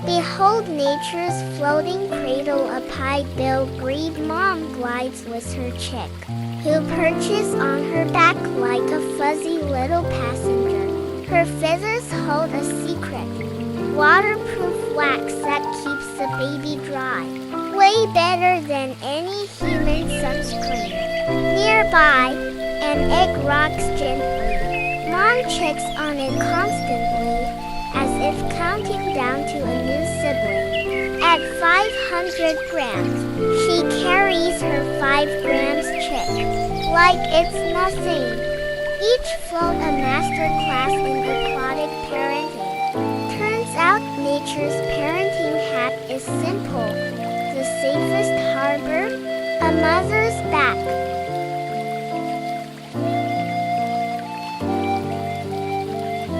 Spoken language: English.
Behold nature's floating cradle, a pied-billed grebe mom glides with her chick, who perches on her back like a fuzzy little passenger. Her feathers hold a secret, waterproof wax that keeps the baby dry, way better than any human sunscreen. Nearby, an egg rocks gently. Mom checks on it constantly, as if counting down to a new sibling. At 500 grams, she carries her 5 grams chick, like it's nothing. Each float a master class in aquatic parenting. Turns out nature's parenting hack is simple. The safest harbor, a mother's back.